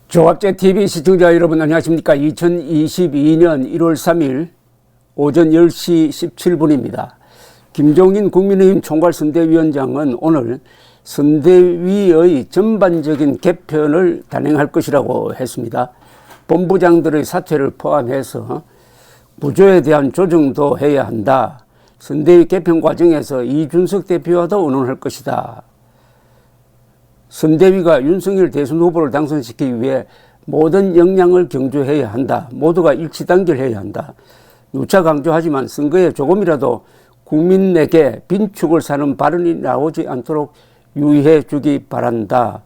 조합제TV 시청자 여러분 안녕하십니까. 2022년 1월 3일 오전 10시 17분입니다. 김종인 국민의힘 총괄선대위원장은 오늘 선대위의 전반적인 개편을 단행할 것이라고 했습니다. 본부장들의 사퇴를 포함해서 구조에 대한 조정도 해야 한다. 선대위 개편 과정에서 이준석 대표와도 의논할 것이다. 선대위가 윤석열 대선 후보를 당선시키기 위해 모든 역량을 경주해야 한다. 모두가 일치단결해야 한다. 누차 강조하지만 선거에 조금이라도 국민에게 빈축을 사는 발언이 나오지 않도록 유의해 주기 바란다.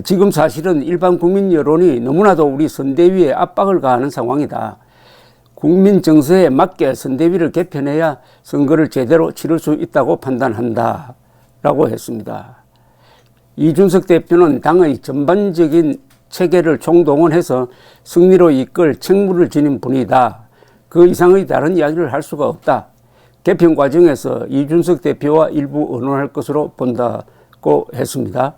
지금 사실은 일반 국민 여론이 너무나도 우리 선대위에 압박을 가하는 상황이다. 국민 정서에 맞게 선대위를 개편해야 선거를 제대로 치를 수 있다고 판단한다. 라고 했습니다. 이준석 대표는 당의 전반적인 체계를 총동원해서 승리로 이끌 책무를 지닌 분이다. 그 이상의 다른 이야기를 할 수가 없다. 개편 과정에서 이준석 대표와 일부 의논할 것으로 본다고 했습니다.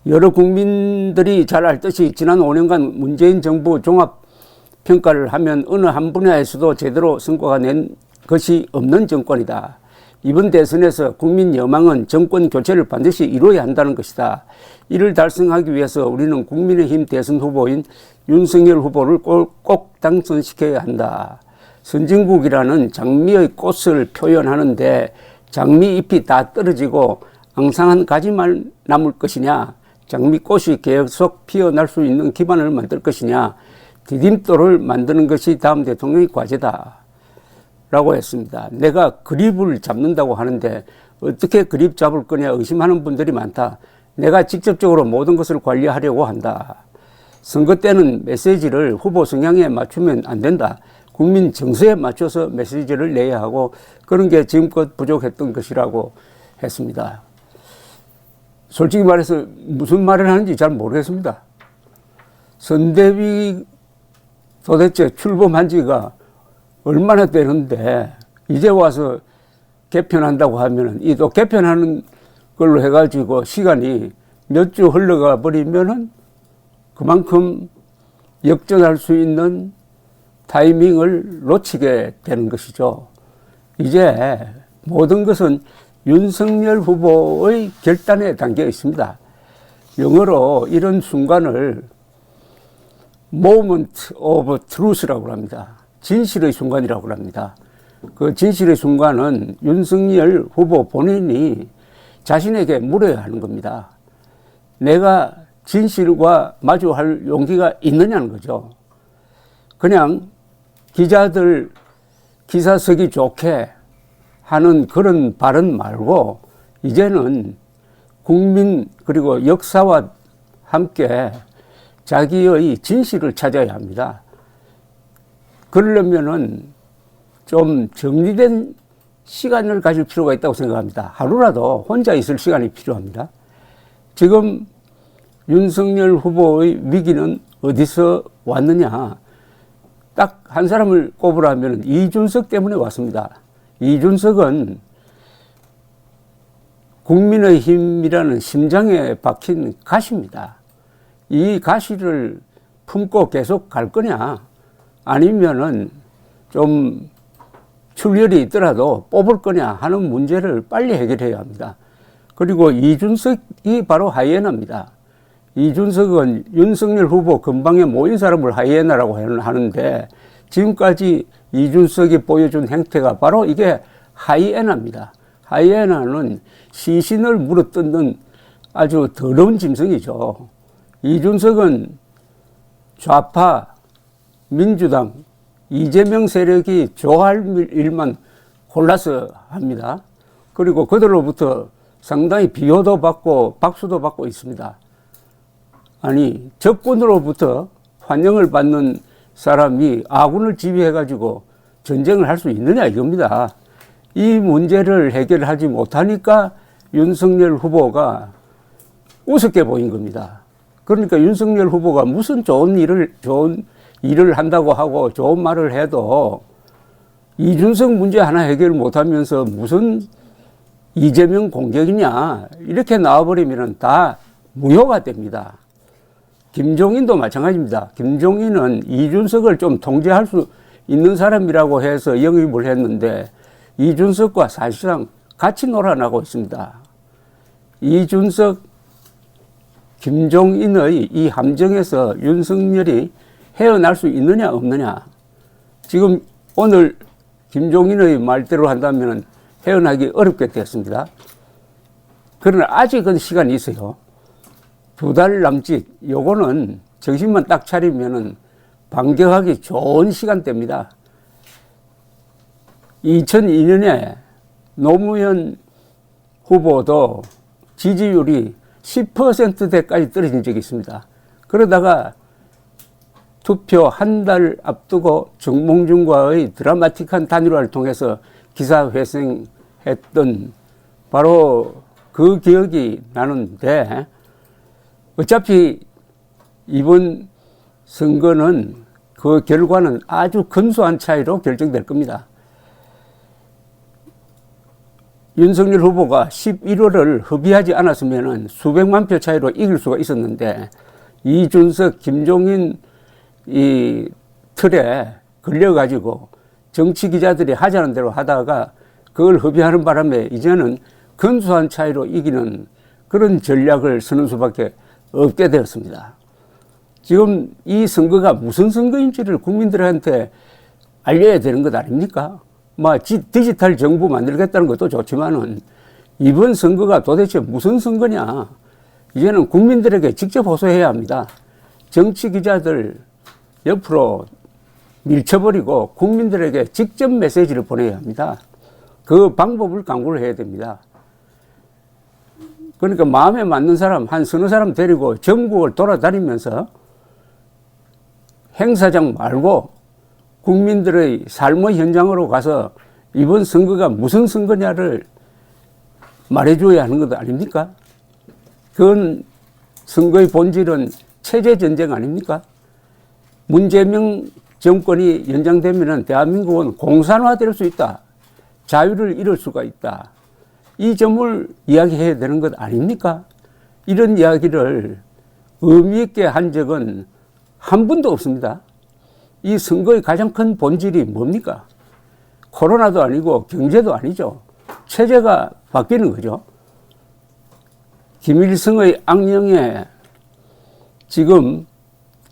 여러 국민들이 잘 알 듯이 지난 5년간 문재인 정부 종합평가를 하면 어느 한 분야에서도 제대로 성과가 낸 것이 없는 정권이다. 이번 대선에서 국민 여망은 정권 교체를 반드시 이루어야 한다는 것이다. 이를 달성하기 위해서 우리는 국민의힘 대선 후보인 윤석열 후보를 꼭 당선시켜야 한다. 선진국이라는 장미의 꽃을 표현하는데 장미 잎이 다 떨어지고 앙상한 가지만 남을 것이냐, 장미꽃이 계속 피어날 수 있는 기반을 만들 것이냐, 디딤돌을 만드는 것이 다음 대통령의 과제다. 라고 했습니다. 내가 그립을 잡는다고 하는데 어떻게 그립 잡을 거냐 의심하는 분들이 많다. 내가 직접적으로 모든 것을 관리하려고 한다. 선거 때는 메시지를 후보 성향에 맞추면 안 된다. 국민 정서에 맞춰서 메시지를 내야 하고 그런 게 지금껏 부족했던 것이라고 했습니다. 솔직히 말해서 무슨 말을 하는지 잘 모르겠습니다. 선대위 도대체 출범한 지가 얼마나 되는데 이제 와서 개편한다고 하면은 이 또 개편하는 걸로 해가지고 시간이 몇 주 흘러가 버리면은 그만큼 역전할 수 있는 타이밍을 놓치게 되는 것이죠. 이제 모든 것은 윤석열 후보의 결단에 담겨 있습니다. 영어로 이런 순간을 Moment of Truth라고 합니다. 진실의 순간이라고 합니다. 그 진실의 순간은 윤석열 후보 본인이 자신에게 물어야 하는 겁니다. 내가 진실과 마주할 용기가 있느냐는 거죠. 그냥 기자들 기사 쓰기 좋게 하는 그런 발언 말고 이제는 국민 그리고 역사와 함께 자기의 진실을 찾아야 합니다. 그러려면은 좀 정리된 시간을 가질 필요가 있다고 생각합니다. 하루라도 혼자 있을 시간이 필요합니다. 지금 윤석열 후보의 위기는 어디서 왔느냐? 딱 한 사람을 꼽으라면 이준석 때문에 왔습니다. 이준석은 국민의힘이라는 심장에 박힌 가시입니다. 이 가시를 품고 계속 갈 거냐? 아니면은 좀 출혈이 있더라도 뽑을 거냐 하는 문제를 빨리 해결해야 합니다. 그리고 이준석이 바로 하이에나입니다. 이준석은 윤석열 후보 근방에 모인 사람을 하이에나라고 하는데 지금까지 이준석이 보여준 행태가 바로 이게 하이에나입니다. 하이에나는 시신을 물어뜯는 아주 더러운 짐승이죠. 이준석은 좌파 민주당, 이재명 세력이 좋아할 일만 골라서 합니다. 그리고 그들로부터 상당히 비호도 받고 박수도 받고 있습니다. 아니, 적군으로부터 환영을 받는 사람이 아군을 지휘해가지고 전쟁을 할 수 있느냐 이겁니다. 이 문제를 해결하지 못하니까 윤석열 후보가 우습게 보인 겁니다. 그러니까 윤석열 후보가 무슨 좋은 일을 한다고 하고 좋은 말을 해도 이준석 문제 하나 해결 못하면서 무슨 이재명 공격이냐 이렇게 나와버리면 다 무효가 됩니다. 김종인도 마찬가지입니다. 김종인은 이준석을 좀 통제할 수 있는 사람이라고 해서 영입을 했는데 이준석과 사실상 같이 놀아나고 있습니다. 이준석, 김종인의 이 함정에서 윤석열이 헤어날 수 있느냐 없느냐. 지금 오늘 김종인의 말대로 한다면 헤어나기 어렵게 되었습니다. 그러나 아직은 시간이 있어요. 2달 남짓. 요거는 정신만 딱 차리면은 반격하기 좋은 시간대입니다. 2002년에 노무현 후보도 지지율이 10%대까지 떨어진 적이 있습니다. 그러다가 투표 한 달 앞두고 정몽준과의 드라마틱한 단일화를 통해서 기사회생했던 바로 그 기억이 나는데, 어차피 이번 선거는 그 결과는 아주 근소한 차이로 결정될 겁니다. 윤석열 후보가 11월을 허비하지 않았으면 수백만 표 차이로 이길 수가 있었는데 이준석, 김종인 이 틀에 걸려가지고 정치 기자들이 하자는 대로 하다가 그걸 허비하는 바람에 이제는 근소한 차이로 이기는 그런 전략을 쓰는 수밖에 없게 되었습니다. 지금 이 선거가 무슨 선거인지를 국민들한테 알려야 되는 것 아닙니까? 디지털 정부 만들겠다는 것도 좋지만은 이번 선거가 도대체 무슨 선거냐? 이제는 국민들에게 직접 호소해야 합니다. 정치 기자들 옆으로 밀쳐버리고 국민들에게 직접 메시지를 보내야 합니다. 그 방법을 강구를 해야 됩니다. 그러니까 마음에 맞는 사람, 한 서너 사람 데리고 전국을 돌아다니면서 행사장 말고 국민들의 삶의 현장으로 가서 이번 선거가 무슨 선거냐를 말해줘야 하는 것 아닙니까? 그건 선거의 본질은 체제전쟁 아닙니까? 문재명 정권이 연장되면 대한민국은 공산화될 수 있다. 자유를 잃을 수가 있다. 이 점을 이야기해야 되는 것 아닙니까? 이런 이야기를 의미 있게 한 적은 한 번도 없습니다. 이 선거의 가장 큰 본질이 뭡니까? 코로나도 아니고 경제도 아니죠. 체제가 바뀌는 거죠. 김일성의 악령에 지금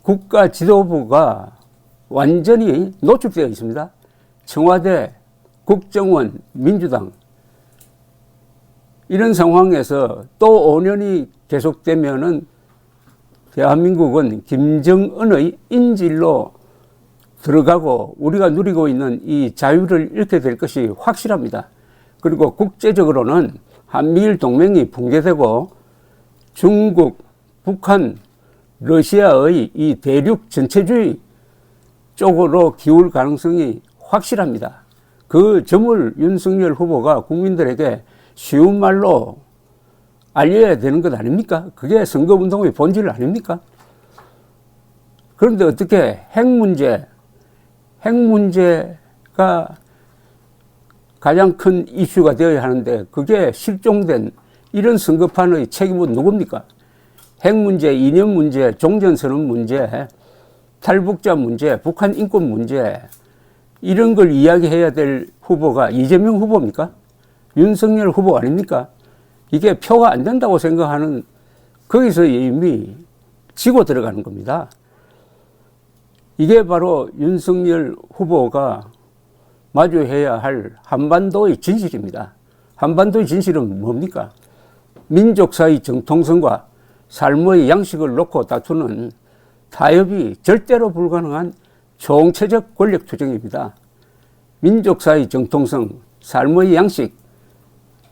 국가 지도부가 완전히 노출되어 있습니다. 청와대, 국정원, 민주당. 이런 상황에서 또 5년이 계속되면은 대한민국은 김정은의 인질로 들어가고 우리가 누리고 있는 이 자유를 잃게 될 것이 확실합니다. 그리고 국제적으로는 한미일 동맹이 붕괴되고 중국, 북한, 러시아의 이 대륙 전체주의 쪽으로 기울 가능성이 확실합니다. 그 점을 윤석열 후보가 국민들에게 쉬운 말로 알려야 되는 것 아닙니까? 그게 선거운동의 본질 아닙니까? 그런데 어떻게 핵 문제가 가장 큰 이슈가 되어야 하는데 그게 실종된 이런 선거판의 책임은 누굽니까? 핵 문제, 이념 문제, 종전선언 문제, 탈북자 문제, 북한 인권 문제 이런 걸 이야기해야 될 후보가 이재명 후보입니까? 윤석열 후보 아닙니까? 이게 표가 안 된다고 생각하는 거기서 이미 지고 들어가는 겁니다. 이게 바로 윤석열 후보가 마주해야 할 한반도의 진실입니다. 한반도의 진실은 뭡니까? 민족사의 정통성과 삶의 양식을 놓고 다투는 타협이 절대로 불가능한 총체적 권력 투쟁입니다. 민족사의 정통성, 삶의 양식,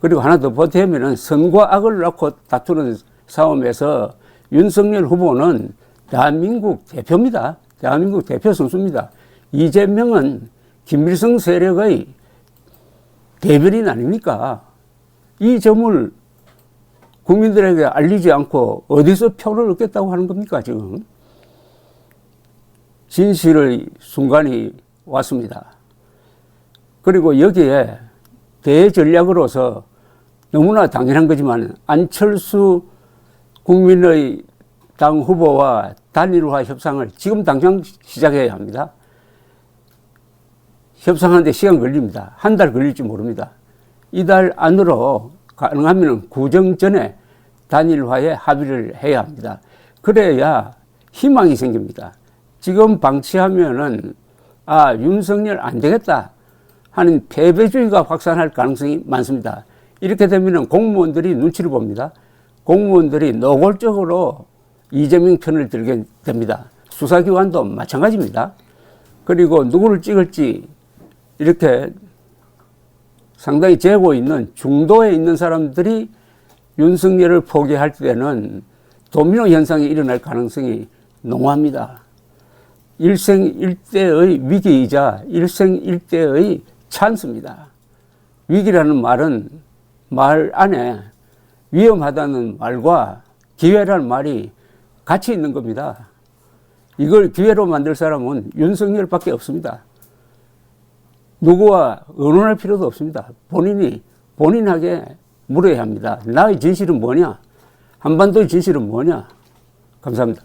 그리고 하나 더 보태면은 선과 악을 놓고 다투는 싸움에서 윤석열 후보는 대한민국 대표입니다. 대한민국 대표 선수입니다. 이재명은 김일성 세력의 대변인 아닙니까? 이 점을 국민들에게 알리지 않고 어디서 표를 얻겠다고 하는 겁니까, 지금? 진실의 순간이 왔습니다. 그리고 여기에 대전략으로서 너무나 당연한 거지만 안철수 국민의 당 후보와 단일화 협상을 지금 당장 시작해야 합니다. 협상하는데 시간 걸립니다. 한 달 걸릴지 모릅니다. 이달 안으로 가능하면 구정 전에 단일화에 합의를 해야 합니다. 그래야 희망이 생깁니다. 지금 방치하면은 윤석열 안 되겠다 하는 패배주의가 확산할 가능성이 많습니다. 이렇게 되면은 공무원들이 눈치를 봅니다. 공무원들이 노골적으로 이재명 편을 들게 됩니다. 수사기관도 마찬가지입니다. 그리고 누구를 찍을지 이렇게 상당히 재고 있는 중도에 있는 사람들이 윤석열을 포기할 때는 도미노 현상이 일어날 가능성이 농후합니다. 일생일대의 위기이자 일생일대의 찬스입니다. 위기라는 말은 말 안에 위험하다는 말과 기회라는 말이 같이 있는 겁니다. 이걸 기회로 만들 사람은 윤석열밖에 없습니다. 누구와 의논할 필요도 없습니다. 본인이 본인에게 물어야 합니다. 나의 진실은 뭐냐? 한반도의 진실은 뭐냐? 감사합니다.